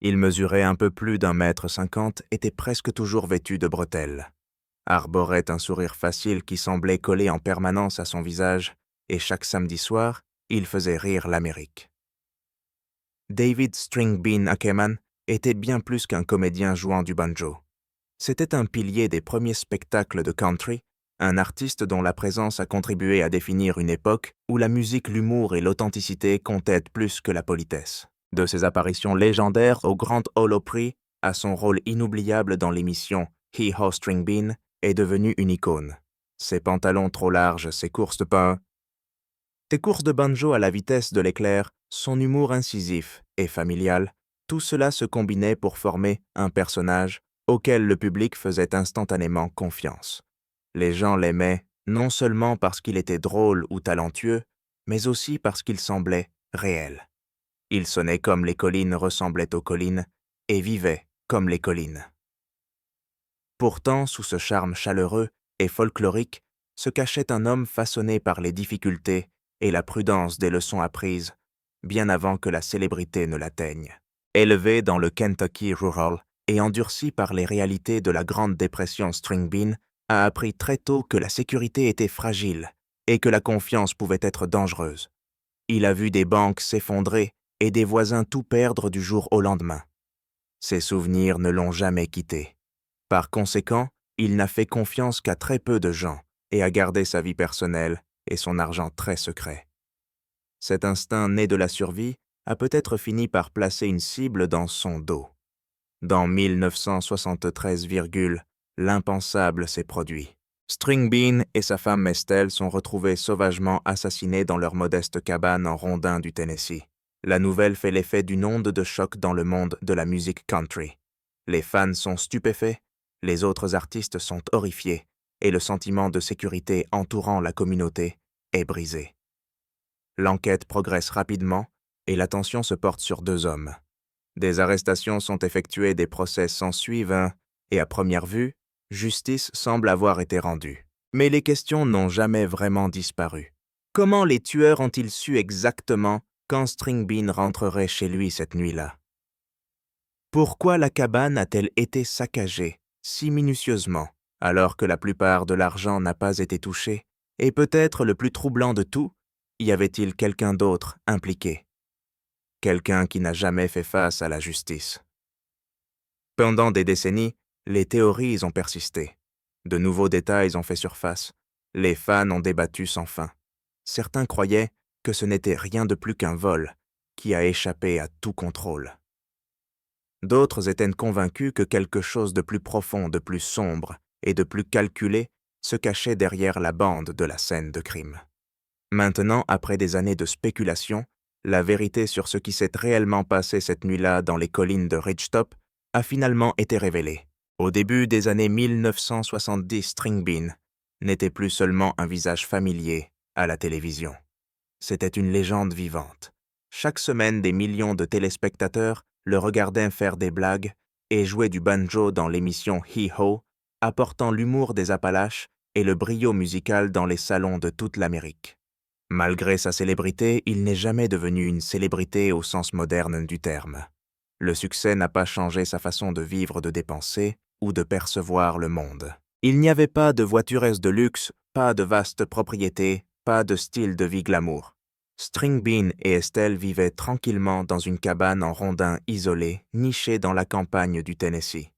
Il mesurait un peu plus d'1,50 m, était presque toujours vêtu de bretelles, arborait un sourire facile qui semblait coller en permanence à son visage, et chaque samedi soir, il faisait rire l'Amérique. David Stringbean Ackerman était bien plus qu'un comédien jouant du banjo. C'était un pilier des premiers spectacles de country, un artiste dont la présence a contribué à définir une époque où la musique, l'humour et l'authenticité comptaient plus que la politesse. De ses apparitions légendaires au Grand Ole Opry à son rôle inoubliable dans l'émission Hee Haw String Bean est devenu une icône. Ses pantalons trop larges, ses courses de pain, ses courses de banjo à la vitesse de l'éclair, son humour incisif et familial, tout cela se combinait pour former un personnage auquel le public faisait instantanément confiance. Les gens l'aimaient non seulement parce qu'il était drôle ou talentueux, mais aussi parce qu'il semblait réel. Il sonnait comme les collines ressemblaient aux collines et vivait comme les collines. Pourtant, sous ce charme chaleureux et folklorique, se cachait un homme façonné par les difficultés et la prudence des leçons apprises, bien avant que la célébrité ne l'atteigne. Élevé dans le Kentucky rural et endurci par les réalités de la Grande Dépression, Stringbean a appris très tôt que la sécurité était fragile et que la confiance pouvait être dangereuse. Il a vu des banques s'effondrer et des voisins tout perdre du jour au lendemain. Ses souvenirs ne l'ont jamais quitté. Par conséquent, il n'a fait confiance qu'à très peu de gens et a gardé sa vie personnelle et son argent très secret. Cet instinct né de la survie a peut-être fini par placer une cible dans son dos. Dans 1973, l'impensable s'est produit. Stringbean et sa femme Estelle sont retrouvés sauvagement assassinés dans leur modeste cabane en Rondins du Tennessee. La nouvelle fait l'effet d'une onde de choc dans le monde de la musique country. Les fans sont stupéfaits, les autres artistes sont horrifiés, et le sentiment de sécurité entourant la communauté est brisé. L'enquête progresse rapidement et l'attention se porte sur 2 hommes. Des arrestations sont effectuées, des procès s'ensuivent et à première vue, justice semble avoir été rendue. Mais les questions n'ont jamais vraiment disparu. Comment les tueurs ont-ils su exactement quand Stringbean rentrerait chez lui cette nuit-là? Pourquoi la cabane a-t-elle été saccagée si minutieusement, alors que la plupart de l'argent n'a pas été touché? Et peut-être le plus troublant de tout, y avait-il quelqu'un d'autre impliqué? Quelqu'un qui n'a jamais fait face à la justice. Pendant des décennies, les théories ont persisté. De nouveaux détails ont fait surface. Les fans ont débattu sans fin. Certains croyaient que ce n'était rien de plus qu'un vol qui a échappé à tout contrôle. D'autres étaient convaincus que quelque chose de plus profond, de plus sombre et de plus calculé se cachait derrière la bande de la scène de crime. Maintenant, après des années de spéculation, la vérité sur ce qui s'est réellement passé cette nuit-là dans les collines de Ridgetop a finalement été révélée. Au début des années 1970, Stringbean n'était plus seulement un visage familier à la télévision. C'était une légende vivante. Chaque semaine, des millions de téléspectateurs le regardaient faire des blagues et jouer du banjo dans l'émission Hee Haw, apportant l'humour des Appalaches et le brio musical dans les salons de toute l'Amérique. Malgré sa célébrité, il n'est jamais devenu une célébrité au sens moderne du terme. Le succès n'a pas changé sa façon de vivre, de dépenser ou de percevoir le monde. Il n'y avait pas de voitureuse de luxe, pas de vastes propriétés, pas de style de vie glamour. Stringbean et Estelle vivaient tranquillement dans une cabane en rondins isolée, nichée dans la campagne du Tennessee.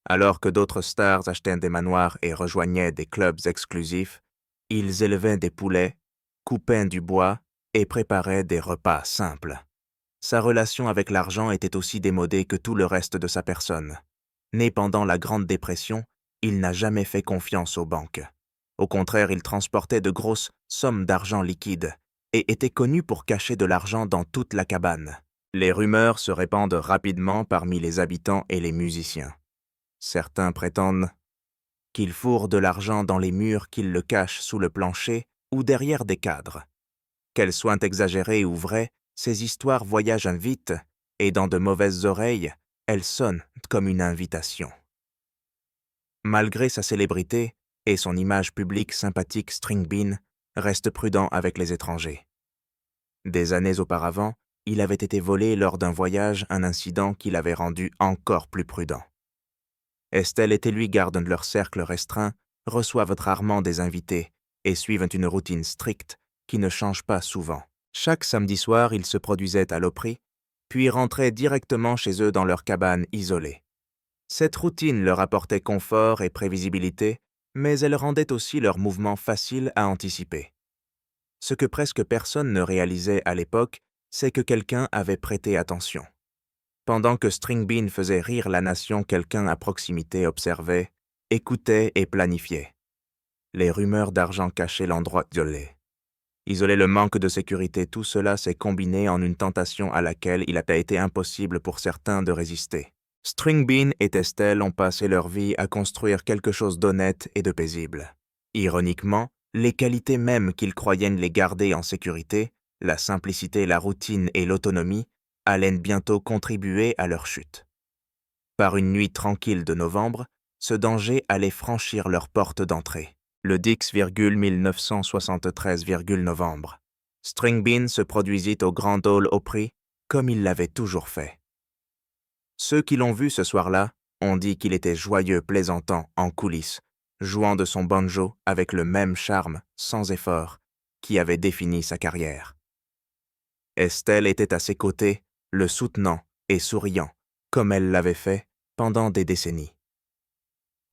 Alors que d'autres stars achetaient des manoirs et rejoignaient des clubs exclusifs, ils élevaient des poulets, coupaient du bois et préparaient des repas simples. Sa relation avec l'argent était aussi démodée que tout le reste de sa personne. Né pendant la Grande Dépression, il n'a jamais fait confiance aux banques. Au contraire, il transportait de grosses sommes d'argent liquide et était connu pour cacher de l'argent dans toute la cabane. Les rumeurs se répandent rapidement parmi les habitants et les musiciens. Certains prétendent qu'il fourre de l'argent dans les murs, qu'il le cache sous le plancher ou derrière des cadres. Qu'elles soient exagérées ou vraies, ces histoires voyagent vite et dans de mauvaises oreilles, elles sonnent comme une invitation. Malgré sa célébrité et son image publique sympathique, Stringbean reste prudent avec les étrangers. Des années auparavant, il avait été volé lors d'un voyage, un incident qui l'avait rendu encore plus prudent. Estelle et lui gardent leur cercle restreint, reçoivent rarement des invités et suivent une routine stricte qui ne change pas souvent. Chaque samedi soir, ils se produisaient à l'Opry, puis rentraient directement chez eux dans leur cabane isolée. Cette routine leur apportait confort et prévisibilité, mais elle rendait aussi leurs mouvements faciles à anticiper. Ce que presque personne ne réalisait à l'époque, c'est que quelqu'un avait prêté attention. Pendant que String Bean faisait rire la nation, quelqu'un à proximité observait, écoutait et planifiait. Les rumeurs d'argent cachaient l'endroit isolé. Isoler le manque de sécurité, tout cela s'est combiné en une tentation à laquelle il a été impossible pour certains de résister. String Bean et Estelle ont passé leur vie à construire quelque chose d'honnête et de paisible. Ironiquement, les qualités mêmes qu'ils croyaient les garder en sécurité, la simplicité, la routine et l'autonomie, allaient bientôt contribuer à leur chute. Par une nuit tranquille de novembre, ce danger allait franchir leur porte d'entrée. Le 10,1973, novembre. String Bean se produisit au Grand Ole Opry comme il l'avait toujours fait. Ceux qui l'ont vu ce soir-là ont dit qu'il était joyeux, plaisantant, en coulisses, jouant de son banjo avec le même charme, sans effort, qui avait défini sa carrière. Estelle était à ses côtés, le soutenant et souriant, comme elle l'avait fait pendant des décennies.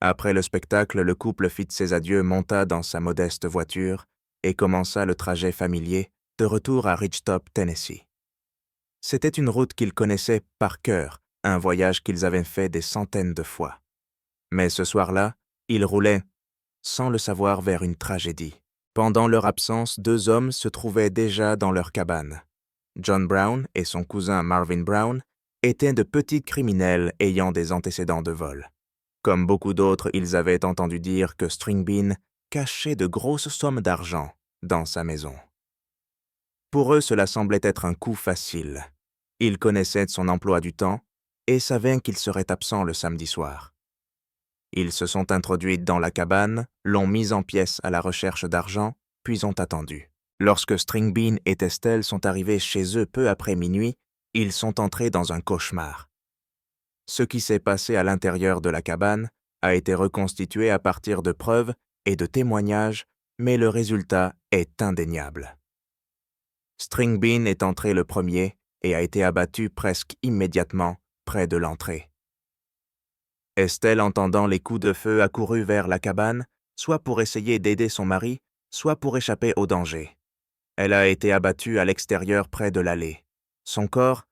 Après le spectacle, le couple fit ses adieux, monta dans sa modeste voiture et commença le trajet familier de retour à Ridgetop, Tennessee. C'était une route qu'ils connaissaient par cœur, un voyage qu'ils avaient fait des centaines de fois. Mais ce soir-là, ils roulaient, sans le savoir, vers une tragédie. Pendant leur absence, 2 hommes se trouvaient déjà dans leur cabane. John Brown et son cousin Marvin Brown étaient de petits criminels ayant des antécédents de vol. Comme beaucoup d'autres, ils avaient entendu dire que String Bean cachait de grosses sommes d'argent dans sa maison. Pour eux, cela semblait être un coup facile. Ils connaissaient son emploi du temps et savaient qu'il serait absent le samedi soir. Ils se sont introduits dans la cabane, l'ont mise en pièces à la recherche d'argent, puis ont attendu. Lorsque String Bean et Estelle sont arrivés chez eux peu après minuit, ils sont entrés dans un cauchemar. Ce qui s'est passé à l'intérieur de la cabane a été reconstitué à partir de preuves et de témoignages, mais le résultat est indéniable. String Bean est entré le premier et a été abattu presque immédiatement près de l'entrée. Estelle, entendant les coups de feu, accourut vers la cabane, soit pour essayer d'aider son mari, soit pour échapper au danger. Elle a été abattue à l'extérieur près de l'allée. Son corps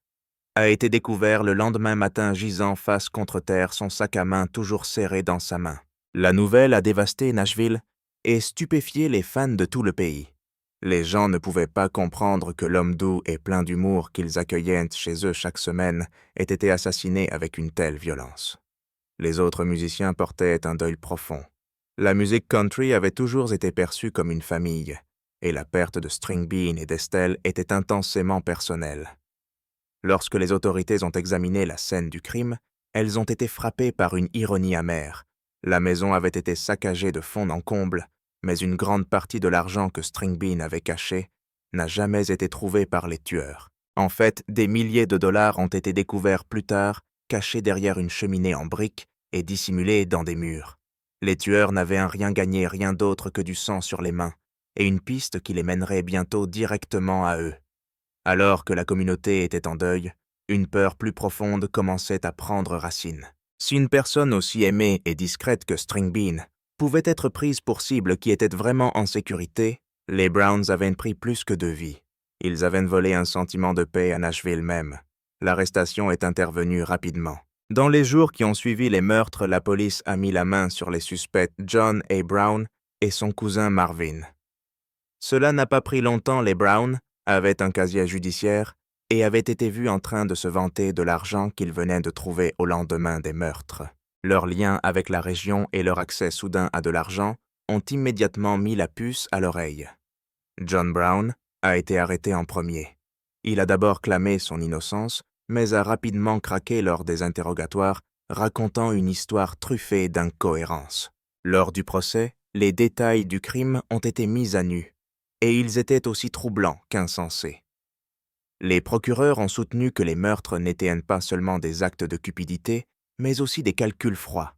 a été découvert le lendemain matin gisant face contre terre, son sac à main toujours serré dans sa main. La nouvelle a dévasté Nashville et stupéfié les fans de tout le pays. Les gens ne pouvaient pas comprendre que l'homme doux et plein d'humour qu'ils accueillaient chez eux chaque semaine ait été assassiné avec une telle violence. Les autres musiciens portaient un deuil profond. La musique country avait toujours été perçue comme une famille, et la perte de String Bean et d'Estelle était intensément personnelle. Lorsque les autorités ont examiné la scène du crime, elles ont été frappées par une ironie amère. La maison avait été saccagée de fond en comble, mais une grande partie de l'argent que String Bean avait caché n'a jamais été trouvée par les tueurs. En fait, des milliers de dollars ont été découverts plus tard, cachés derrière une cheminée en briques et dissimulés dans des murs. Les tueurs n'avaient rien gagné, rien d'autre que du sang sur les mains, et une piste qui les mènerait bientôt directement à eux. Alors que la communauté était en deuil, une peur plus profonde commençait à prendre racine. Si une personne aussi aimée et discrète que String Bean pouvait être prise pour cible qui était vraiment en sécurité, les Browns avaient pris plus que 2 vies. Ils avaient volé un sentiment de paix à Nashville même. L'arrestation est intervenue rapidement. Dans les jours qui ont suivi les meurtres, la police a mis la main sur les suspects John A. Brown et son cousin Marvin. Cela n'a pas pris longtemps, les Brown avaient un casier judiciaire et avaient été vus en train de se vanter de l'argent qu'ils venaient de trouver au lendemain des meurtres. Leur lien avec la région et leur accès soudain à de l'argent ont immédiatement mis la puce à l'oreille. John Brown a été arrêté en premier. Il a d'abord clamé son innocence, mais a rapidement craqué lors des interrogatoires, racontant une histoire truffée d'incohérences. Lors du procès, les détails du crime ont été mis à nu, et ils étaient aussi troublants qu'insensés. Les procureurs ont soutenu que les meurtres n'étaient pas seulement des actes de cupidité, mais aussi des calculs froids.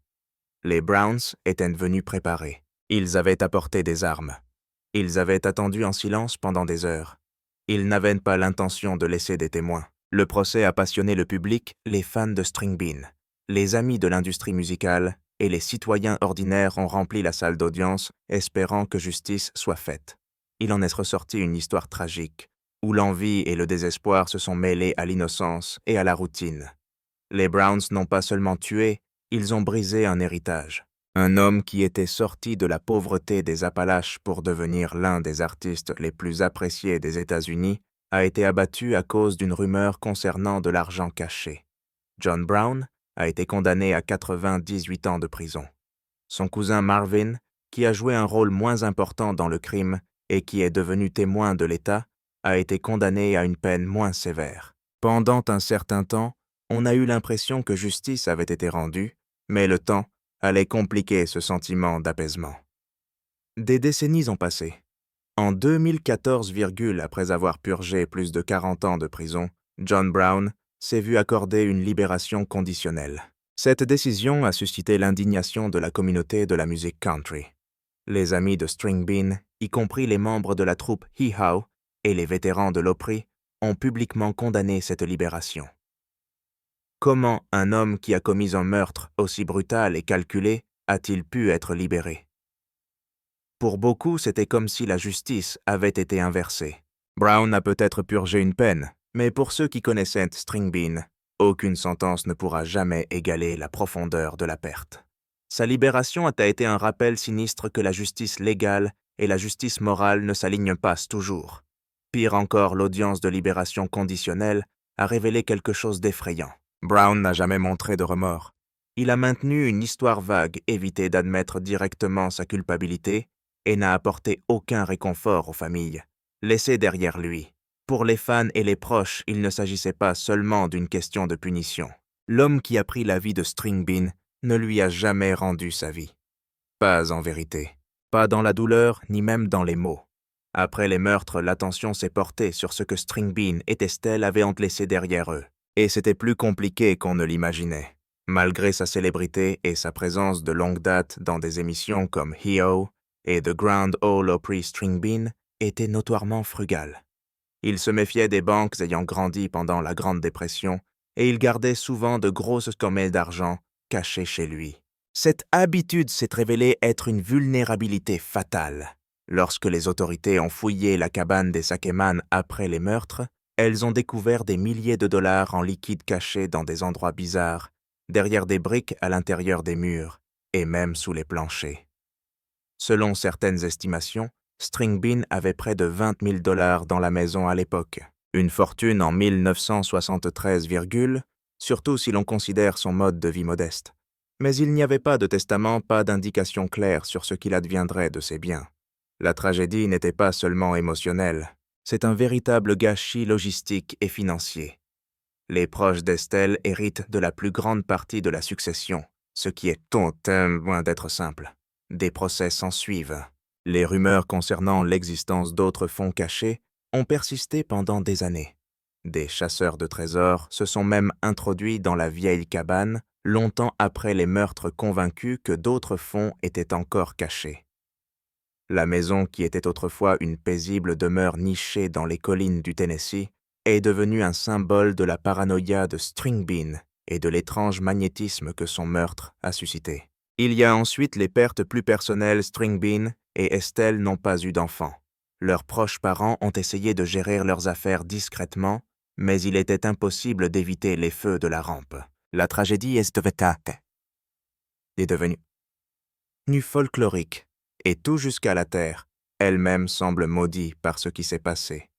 Les Browns étaient venus préparés. Ils avaient apporté des armes. Ils avaient attendu en silence pendant des heures. Ils n'avaient pas l'intention de laisser des témoins. Le procès a passionné le public, les fans de String Bean, les amis de l'industrie musicale et les citoyens ordinaires ont rempli la salle d'audience, espérant que justice soit faite. Il en est ressorti une histoire tragique, où l'envie et le désespoir se sont mêlés à l'innocence et à la routine. Les Browns n'ont pas seulement tué, ils ont brisé un héritage. Un homme qui était sorti de la pauvreté des Appalaches pour devenir l'un des artistes les plus appréciés des États-Unis a été abattu à cause d'une rumeur concernant de l'argent caché. John Brown a été condamné à 98 ans de prison. Son cousin Marvin, qui a joué un rôle moins important dans le crime et qui est devenu témoin de l'État, a été condamné à une peine moins sévère. Pendant un certain temps, on a eu l'impression que justice avait été rendue, mais le temps allait compliquer ce sentiment d'apaisement. Des décennies ont passé. En 2014, après avoir purgé plus de 40 ans de prison, John Brown s'est vu accorder une libération conditionnelle. Cette décision a suscité l'indignation de la communauté de la musique country. Les amis de String Bean, y compris les membres de la troupe Hee Haw et les vétérans de l'Opry, ont publiquement condamné cette libération. Comment un homme qui a commis un meurtre aussi brutal et calculé a-t-il pu être libéré? Pour beaucoup, c'était comme si la justice avait été inversée. Brown a peut-être purgé une peine, mais pour ceux qui connaissaient String Bean, aucune sentence ne pourra jamais égaler la profondeur de la perte. Sa libération a été un rappel sinistre que la justice légale et la justice morale ne s'alignent pas toujours. Pire encore, l'audience de libération conditionnelle a révélé quelque chose d'effrayant. Brown n'a jamais montré de remords. Il a maintenu une histoire vague, évité d'admettre directement sa culpabilité et n'a apporté aucun réconfort aux familles, laissées derrière lui. Pour les fans et les proches, il ne s'agissait pas seulement d'une question de punition. L'homme qui a pris la vie de String Bean ne lui a jamais rendu sa vie. Pas en vérité. Pas dans la douleur, ni même dans les mots. Après les meurtres, l'attention s'est portée sur ce que String Bean et Estelle avaient laissé derrière eux. Et c'était plus compliqué qu'on ne l'imaginait. Malgré sa célébrité et sa présence de longue date dans des émissions comme Hee Haw et The Grand Ole Opry, String Bean était notoirement frugal. Il se méfiait des banques ayant grandi pendant la Grande Dépression et il gardait souvent de grosses sommets d'argent cachées chez lui. Cette habitude s'est révélée être une vulnérabilité fatale. Lorsque les autorités ont fouillé la cabane des Sakeman après les meurtres, elles ont découvert des milliers de dollars en liquide cachés dans des endroits bizarres, derrière des briques à l'intérieur des murs et même sous les planchers. Selon certaines estimations, String Bean avait près de 20 000 dollars dans la maison à l'époque. Une fortune en 1973, surtout si l'on considère son mode de vie modeste. Mais il n'y avait pas de testament, pas d'indication claire sur ce qu'il adviendrait de ses biens. La tragédie n'était pas seulement émotionnelle, c'est un véritable gâchis logistique et financier. Les proches d'Estelle héritent de la plus grande partie de la succession, ce qui est loin d'être simple. Des procès s'ensuivent. Les rumeurs concernant l'existence d'autres fonds cachés ont persisté pendant des années. Des chasseurs de trésors se sont même introduits dans la vieille cabane, longtemps après les meurtres, convaincus que d'autres fonds étaient encore cachés. La maison, qui était autrefois une paisible demeure nichée dans les collines du Tennessee, est devenue un symbole de la paranoïa de String Bean et de l'étrange magnétisme que son meurtre a suscité. Il y a ensuite les pertes plus personnelles. String Bean et Estelle n'ont pas eu d'enfants. Leurs proches parents ont essayé de gérer leurs affaires discrètement, mais il était impossible d'éviter les feux de la rampe. La tragédie est devenue folklorique, et tout jusqu'à la terre, elle-même semble maudite par ce qui s'est passé.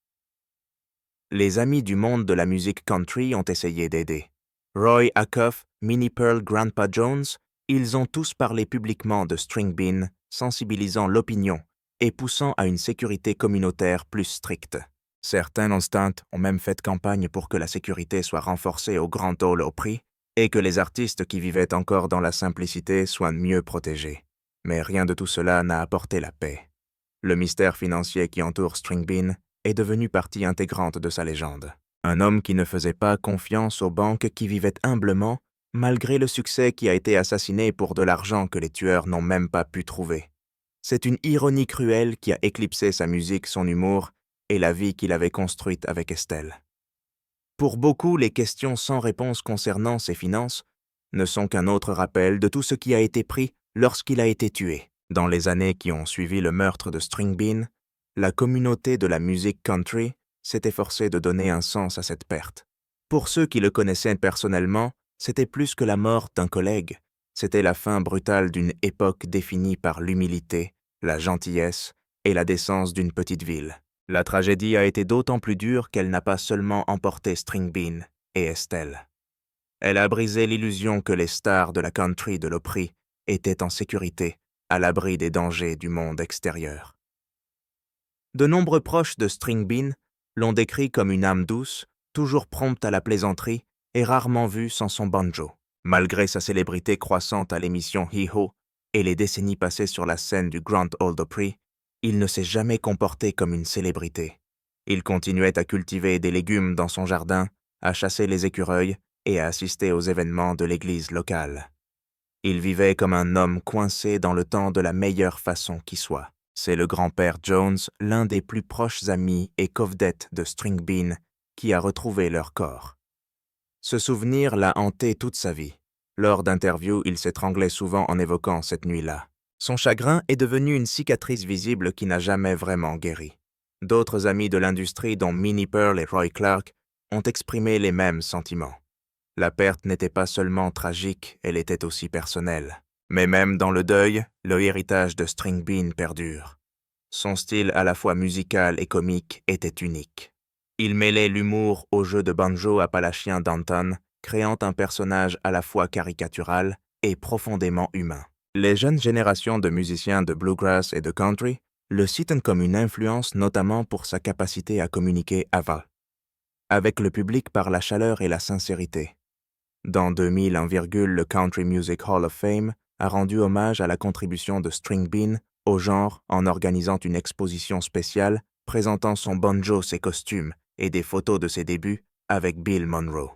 Les amis du monde de la musique country ont essayé d'aider. Roy Acuff, Minnie Pearl, Grandpa Jones, ils ont tous parlé publiquement de String Bean, sensibilisant l'opinion et poussant à une sécurité communautaire plus stricte. Certains instants ont même fait campagne pour que la sécurité soit renforcée au Grand Ole Opry et que les artistes qui vivaient encore dans la simplicité soient mieux protégés. Mais rien de tout cela n'a apporté la paix. Le mystère financier qui entoure String Bean est devenu partie intégrante de sa légende. Un homme qui ne faisait pas confiance aux banques qui vivaient humblement, malgré le succès qui a été assassiné pour de l'argent que les tueurs n'ont même pas pu trouver. C'est une ironie cruelle qui a éclipsé sa musique, son humour et la vie qu'il avait construite avec Estelle. Pour beaucoup, les questions sans réponse concernant ses finances ne sont qu'un autre rappel de tout ce qui a été pris lorsqu'il a été tué. Dans les années qui ont suivi le meurtre de String Bean, la communauté de la musique country s'est efforcée de donner un sens à cette perte. Pour ceux qui le connaissaient personnellement, c'était plus que la mort d'un collègue, c'était la fin brutale d'une époque définie par l'humilité, la gentillesse et la décence d'une petite ville. La tragédie a été d'autant plus dure qu'elle n'a pas seulement emporté String Bean et Estelle. Elle a brisé l'illusion que les stars de la country de l'Opry étaient en sécurité, à l'abri des dangers du monde extérieur. De nombreux proches de String Bean l'ont décrit comme une âme douce, toujours prompte à la plaisanterie et rarement vue sans son banjo. Malgré sa célébrité croissante à l'émission Hee-Haw et les décennies passées sur la scène du Grand Ole Opry, il ne s'est jamais comporté comme une célébrité. Il continuait à cultiver des légumes dans son jardin, à chasser les écureuils et à assister aux événements de l'église locale. Il vivait comme un homme coincé dans le temps de la meilleure façon qui soit. C'est le grand-père Jones, l'un des plus proches amis et co-vedettes de String Bean, qui a retrouvé leur corps. Ce souvenir l'a hanté toute sa vie. Lors d'interviews, il s'étranglait souvent en évoquant cette nuit-là. Son chagrin est devenu une cicatrice visible qui n'a jamais vraiment guéri. D'autres amis de l'industrie, dont Minnie Pearl et Roy Clark, ont exprimé les mêmes sentiments. La perte n'était pas seulement tragique, elle était aussi personnelle. Mais même dans le deuil, le héritage de String Bean perdure. Son style à la fois musical et comique était unique. Il mêlait l'humour au jeu de banjo appalachien d'Anton, créant un personnage à la fois caricatural et profondément humain. Les jeunes générations de musiciens de bluegrass et de country le citent comme une influence notamment pour sa capacité à communiquer avec le public par la chaleur et la sincérité. Dans 2000, le Country Music Hall of Fame a rendu hommage à la contribution de String Bean au genre en organisant une exposition spéciale présentant son banjo, ses costumes et des photos de ses débuts avec Bill Monroe.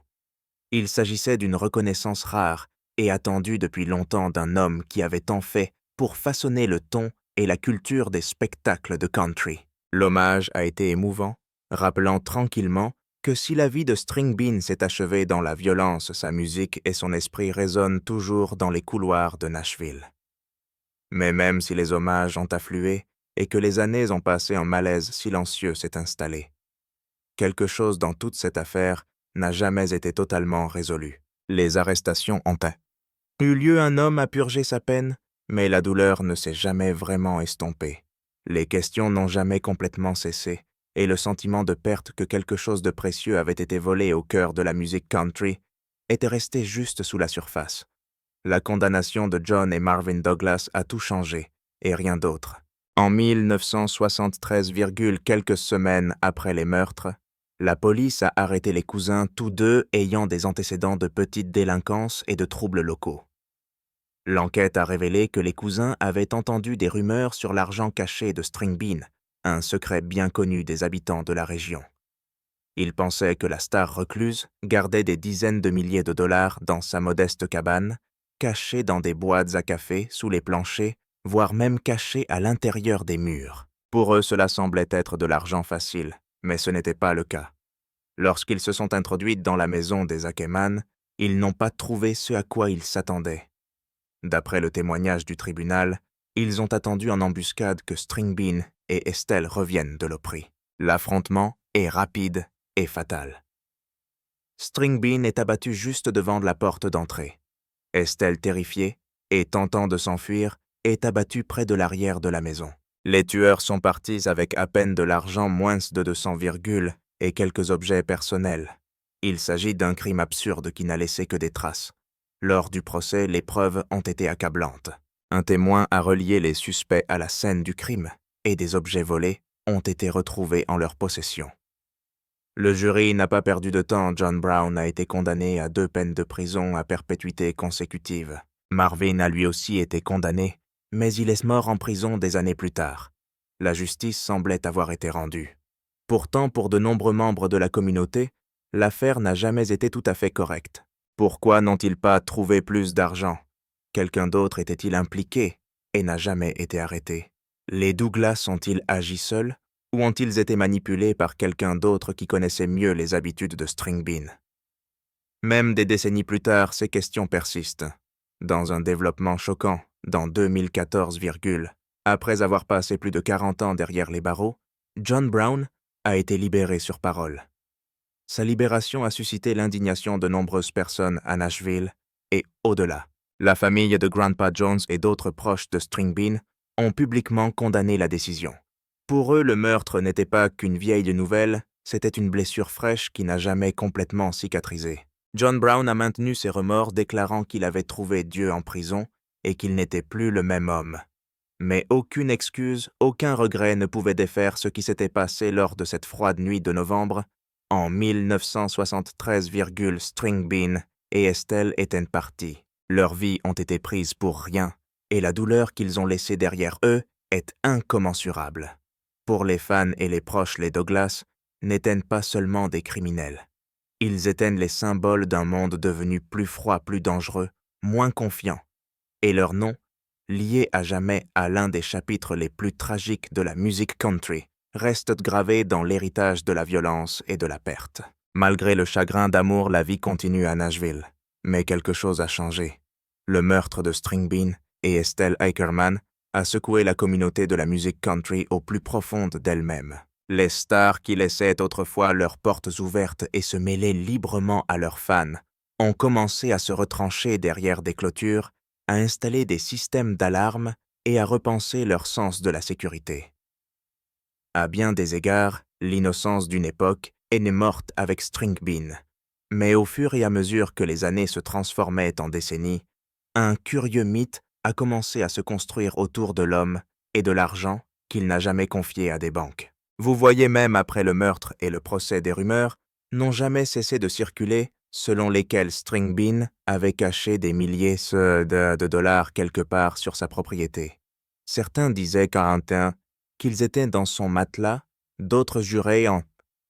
Il s'agissait d'une reconnaissance rare et attendue depuis longtemps d'un homme qui avait tant fait pour façonner le ton et la culture des spectacles de country. L'hommage a été émouvant, rappelant tranquillement que si la vie de String Bean s'est achevée dans la violence, sa musique et son esprit résonnent toujours dans les couloirs de Nashville. Mais même si les hommages ont afflué et que les années ont passé, un malaise silencieux s'est installé. Quelque chose dans toute cette affaire n'a jamais été totalement résolu. Les arrestations ont eu lieu, un homme a purgé sa peine, mais la douleur ne s'est jamais vraiment estompée. Les questions n'ont jamais complètement cessé, et le sentiment de perte que quelque chose de précieux avait été volé au cœur de la musique country était resté juste sous la surface. La condamnation de John et Marvin Douglas a tout changé, et rien d'autre. En 1973, quelques semaines après les meurtres, la police a arrêté les cousins, tous deux ayant des antécédents de petite délinquance et de troubles locaux. L'enquête a révélé que les cousins avaient entendu des rumeurs sur l'argent caché de String Bean, un secret bien connu des habitants de la région. Ils pensaient que la star recluse gardait des dizaines de milliers de dollars dans sa modeste cabane, cachée dans des boîtes à café, sous les planchers, voire même cachée à l'intérieur des murs. Pour eux, cela semblait être de l'argent facile, mais ce n'était pas le cas. Lorsqu'ils se sont introduits dans la maison des Ackerman, ils n'ont pas trouvé ce à quoi ils s'attendaient. D'après le témoignage du tribunal, ils ont attendu en embuscade que String Bean et Estelle reviennent de l'Opry. L'affrontement est rapide et fatal. String Bean est abattu juste devant la porte d'entrée. Estelle, terrifiée et tentant de s'enfuir, est abattue près de l'arrière de la maison. Les tueurs sont partis avec à peine de l'argent, moins de 200 et quelques objets personnels. Il s'agit d'un crime absurde qui n'a laissé que des traces. Lors du procès, les preuves ont été accablantes. Un témoin a relié les suspects à la scène du crime et des objets volés ont été retrouvés en leur possession. Le jury n'a pas perdu de temps. John Brown a été condamné à 2 peines de prison à perpétuité consécutive. Marvin a lui aussi été condamné, mais il est mort en prison des années plus tard. La justice semblait avoir été rendue. Pourtant, pour de nombreux membres de la communauté, l'affaire n'a jamais été tout à fait correcte. Pourquoi n'ont-ils pas trouvé plus d'argent? Quelqu'un d'autre était-il impliqué et n'a jamais été arrêté? Les Douglas ont-ils agi seuls ou ont-ils été manipulés par quelqu'un d'autre qui connaissait mieux les habitudes de String Bean? Même des décennies plus tard, ces questions persistent. Dans un développement choquant, dans 2014, après avoir passé plus de 40 ans derrière les barreaux, John Brown a été libéré sur parole. Sa libération a suscité l'indignation de nombreuses personnes à Nashville et au-delà. La famille de Grandpa Jones et d'autres proches de String Bean ont publiquement condamné la décision. Pour eux, le meurtre n'était pas qu'une vieille nouvelle, c'était une blessure fraîche qui n'a jamais complètement cicatrisé. John Brown a maintenu ses remords, déclarant qu'il avait trouvé Dieu en prison et qu'il n'était plus le même homme. Mais aucune excuse, aucun regret ne pouvait défaire ce qui s'était passé lors de cette froide nuit de novembre, en 1973, String Bean et Estelle étaient partis. Leurs vies ont été prises pour rien, et la douleur qu'ils ont laissée derrière eux est incommensurable. Pour les fans et les proches, les Douglas n'étaient pas seulement des criminels. Ils étaient les symboles d'un monde devenu plus froid, plus dangereux, moins confiant, et leur nom, lié à jamais à l'un des chapitres les plus tragiques de la musique country, reste gravé dans l'héritage de la violence et de la perte. Malgré le chagrin d'amour, la vie continue à Nashville. Mais quelque chose a changé. Le meurtre de String Bean et Estelle Ackerman a secoué la communauté de la musique country au plus profond d'elle-même. Les stars qui laissaient autrefois leurs portes ouvertes et se mêlaient librement à leurs fans ont commencé à se retrancher derrière des clôtures, à installer des systèmes d'alarme et à repenser leur sens de la sécurité. À bien des égards, l'innocence d'une époque est née morte avec String Bean. Mais au fur et à mesure que les années se transformaient en décennies, un curieux mythe a commencé à se construire autour de l'homme et de l'argent qu'il n'a jamais confié à des banques. Vous voyez, même après le meurtre et le procès, des rumeurs n'ont jamais cessé de circuler selon lesquelles String Bean avait caché des milliers de dollars quelque part sur sa propriété. Certains disaient qu'ils étaient dans son matelas, d'autres juraient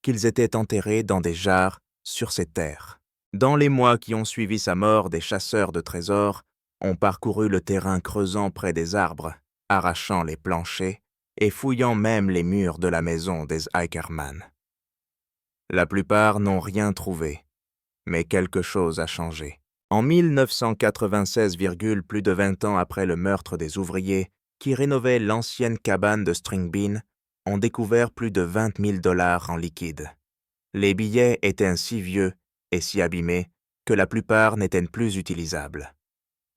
qu'ils étaient enterrés dans des jarres sur ses terres. Dans les mois qui ont suivi sa mort, des chasseurs de trésors ont parcouru le terrain, creusant près des arbres, arrachant les planchers et fouillant même les murs de la maison des Ackerman. La plupart n'ont rien trouvé, mais quelque chose a changé. En 1996, plus de 20 ans après le meurtre des ouvriers qui rénovaient l'ancienne cabane de String Bean, ont découvert plus de 20 000 dollars en liquide. Les billets étaient si vieux et si abîmés que la plupart n'étaient plus utilisables.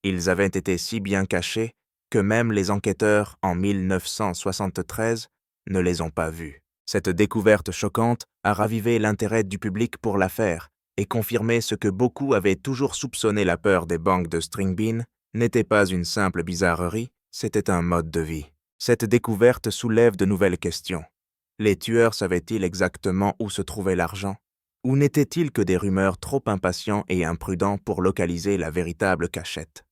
Ils avaient été si bien cachés que même les enquêteurs, en 1973, ne les ont pas vus. Cette découverte choquante a ravivé l'intérêt du public pour l'affaire et confirmé ce que beaucoup avaient toujours soupçonné: la peur des banques de String Bean n'était pas une simple bizarrerie, c'était un mode de vie. Cette découverte soulève de nouvelles questions. Les tueurs savaient-ils exactement où se trouvait l'argent? Ou n'étaient-ils que des rumeurs trop impatients et imprudents pour localiser la véritable cachette?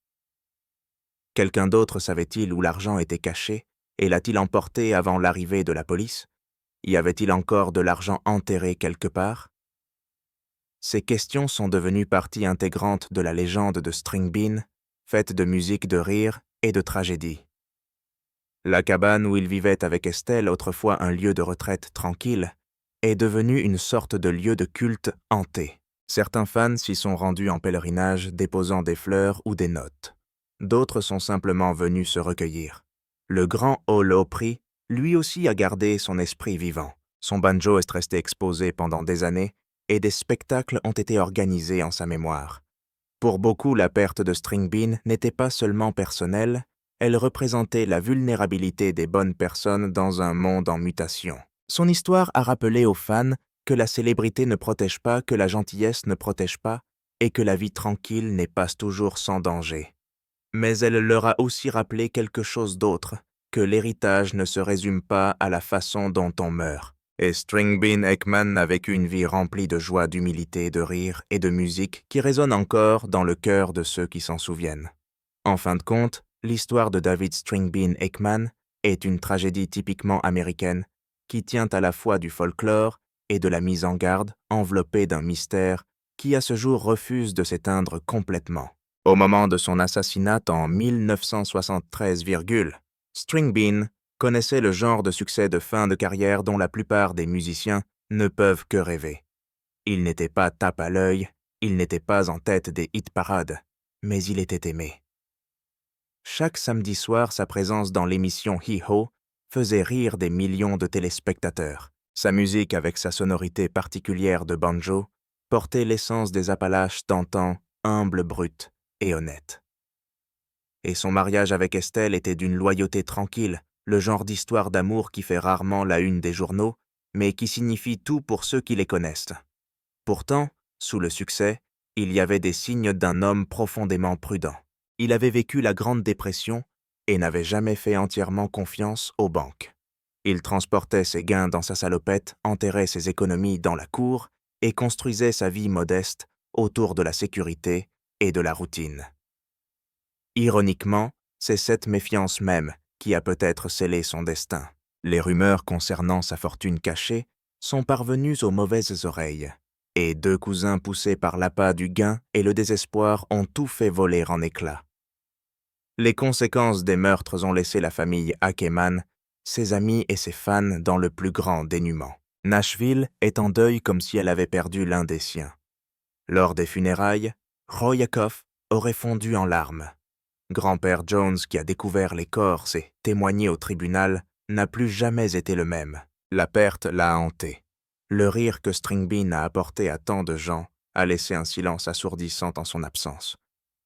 Quelqu'un d'autre savait-il où l'argent était caché et l'a-t-il emporté avant l'arrivée de la police? Y avait-il encore de l'argent enterré quelque part? Ces questions sont devenues partie intégrante de la légende de String Bean, faite de musique, de rire et de tragédie. La cabane où il vivait avec Estelle, autrefois un lieu de retraite tranquille, est devenue une sorte de lieu de culte hanté. Certains fans s'y sont rendus en pèlerinage, déposant des fleurs ou des notes. D'autres sont simplement venus se recueillir. Le grand Hall Opry, lui aussi, a gardé son esprit vivant. Son banjo est resté exposé pendant des années et des spectacles ont été organisés en sa mémoire. Pour beaucoup, la perte de String Bean n'était pas seulement personnelle, elle représentait la vulnérabilité des bonnes personnes dans un monde en mutation. Son histoire a rappelé aux fans que la célébrité ne protège pas, que la gentillesse ne protège pas et que la vie tranquille n'est pas toujours sans danger. Mais elle leur a aussi rappelé quelque chose d'autre, que l'héritage ne se résume pas à la façon dont on meurt. Et String Bean Ackerman a vécu une vie remplie de joie, d'humilité, de rire et de musique qui résonne encore dans le cœur de ceux qui s'en souviennent. En fin de compte, l'histoire de David String Bean Ackerman est une tragédie typiquement américaine qui tient à la fois du folklore et de la mise en garde enveloppée d'un mystère qui à ce jour refuse de s'éteindre complètement. Au moment de son assassinat en 1973, String Bean connaissait le genre de succès de fin de carrière dont la plupart des musiciens ne peuvent que rêver. Il n'était pas tape à l'œil, il n'était pas en tête des hit-parades, mais il était aimé. Chaque samedi soir, sa présence dans l'émission Hee-Haw faisait rire des millions de téléspectateurs. Sa musique, avec sa sonorité particulière de banjo, portait l'essence des Appalaches d'antan, humble, brute et honnête. Et son mariage avec Estelle était d'une loyauté tranquille, le genre d'histoire d'amour qui fait rarement la une des journaux, mais qui signifie tout pour ceux qui les connaissent. Pourtant, sous le succès, il y avait des signes d'un homme profondément prudent. Il avait vécu la Grande Dépression et n'avait jamais fait entièrement confiance aux banques. Il transportait ses gains dans sa salopette, enterrait ses économies dans la cour et construisait sa vie modeste autour de la sécurité et de la routine. Ironiquement, c'est cette méfiance même qui a peut-être scellé son destin. Les rumeurs concernant sa fortune cachée sont parvenues aux mauvaises oreilles, et 2 cousins poussés par l'appât du gain et le désespoir ont tout fait voler en éclats. Les conséquences des meurtres ont laissé la famille Ackerman, ses amis et ses fans dans le plus grand dénuement. Nashville est en deuil comme si elle avait perdu l'un des siens. Lors des funérailles, Roy Acuff aurait fondu en larmes. Grand-père Jones, qui a découvert les corps et témoigné au tribunal, n'a plus jamais été le même. La perte l'a hanté. Le rire que String Bean a apporté à tant de gens a laissé un silence assourdissant en son absence.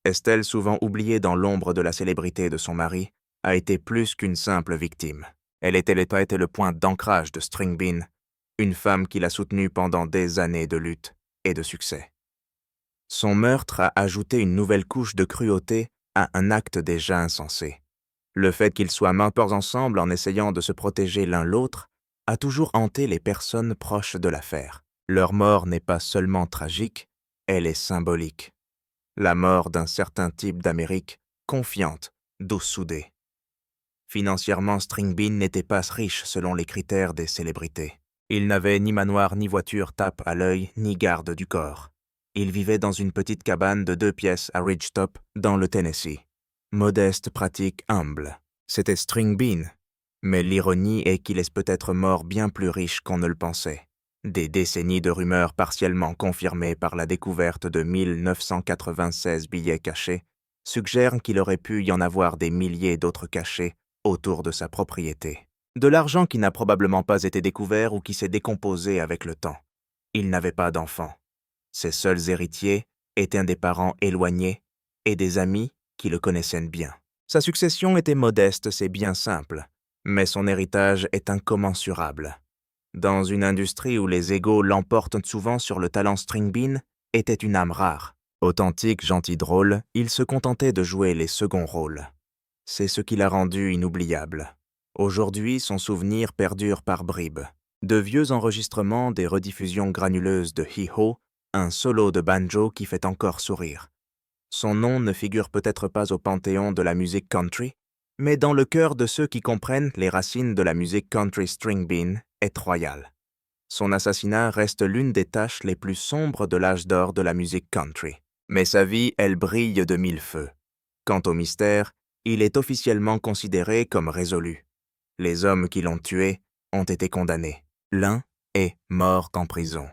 Estelle, souvent oubliée dans l'ombre de la célébrité de son mari, a été plus qu'une simple victime. Elle était le point d'ancrage de String Bean, une femme qui l'a soutenu pendant des années de lutte et de succès. Son meurtre a ajouté une nouvelle couche de cruauté à un acte déjà insensé. Le fait qu'ils soient morts ensemble en essayant de se protéger l'un l'autre a toujours hanté les personnes proches de l'affaire. Leur mort n'est pas seulement tragique, elle est symbolique. La mort d'un certain type d'Amérique, confiante, dos soudé. Financièrement, String Bean n'était pas riche selon les critères des célébrités. Il n'avait ni manoir, ni voiture tape à l'œil, ni garde du corps. Il vivait dans une petite cabane de 2 pièces à Ridgetop, dans le Tennessee. Modeste, pratique, humble. C'était String Bean. Mais l'ironie est qu'il est peut-être mort bien plus riche qu'on ne le pensait. Des décennies de rumeurs partiellement confirmées par la découverte de 1996 billets cachés suggèrent qu'il aurait pu y en avoir des milliers d'autres cachés autour de sa propriété. De l'argent qui n'a probablement pas été découvert ou qui s'est décomposé avec le temps. Il n'avait pas d'enfants. Ses seuls héritiers étaient des parents éloignés et des amis qui le connaissaient bien. Sa succession était modeste, c'est bien simple, mais son héritage est incommensurable. Dans une industrie où les égos l'emportent souvent sur le talent, String Bean était une âme rare. Authentique, gentil, drôle, il se contentait de jouer les seconds rôles. C'est ce qui l'a rendu inoubliable. Aujourd'hui, son souvenir perdure par bribes. De vieux enregistrements, des rediffusions granuleuses de Hee-Haw, un solo de banjo qui fait encore sourire. Son nom ne figure peut-être pas au panthéon de la musique country, mais dans le cœur de ceux qui comprennent les racines de la musique country, String Bean est royal. Son assassinat reste l'une des tâches les plus sombres de l'âge d'or de la musique country. Mais sa vie, elle brille de 1000 feux. Quant au mystère, il est officiellement considéré comme résolu. Les hommes qui l'ont tué ont été condamnés. L'un est mort en prison.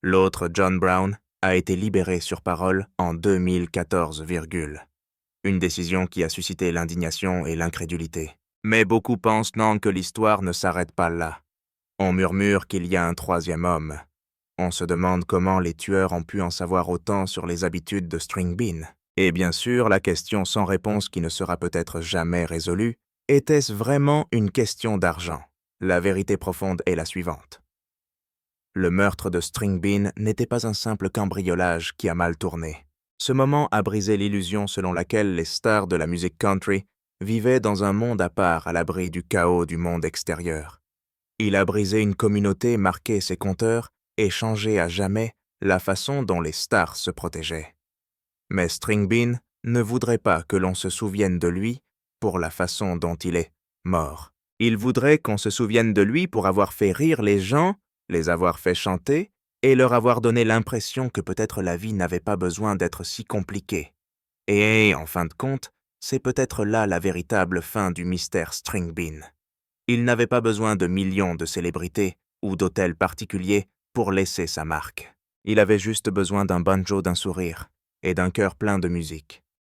L'autre, John Brown, a été libéré sur parole en 2014, une décision qui a suscité l'indignation et l'incrédulité. Mais beaucoup pensent non que l'histoire ne s'arrête pas là. On murmure qu'il y a un 3e homme. On se demande comment les tueurs ont pu en savoir autant sur les habitudes de String Bean. Et bien sûr, la question sans réponse qui ne sera peut-être jamais résolue, était-ce vraiment une question d'argent? La vérité profonde est la suivante. Le meurtre de String Bean n'était pas un simple cambriolage qui a mal tourné. Ce moment a brisé l'illusion selon laquelle les stars de la musique country vivaient dans un monde à part à l'abri du chaos du monde extérieur. Il a brisé une communauté, marqué ses compteurs et changé à jamais la façon dont les stars se protégeaient. Mais String Bean ne voudrait pas que l'on se souvienne de lui pour la façon dont il est mort. Il voudrait qu'on se souvienne de lui pour avoir fait rire les gens les avoir fait chanter et leur avoir donné l'impression que peut-être la vie n'avait pas besoin d'être si compliquée. Et, en fin de compte, c'est peut-être là la véritable fin du mystère Stringbean. Il n'avait pas besoin de millions de célébrités ou d'hôtels particuliers pour laisser sa marque. Il avait juste besoin d'un banjo, d'un sourire et d'un cœur plein de musique.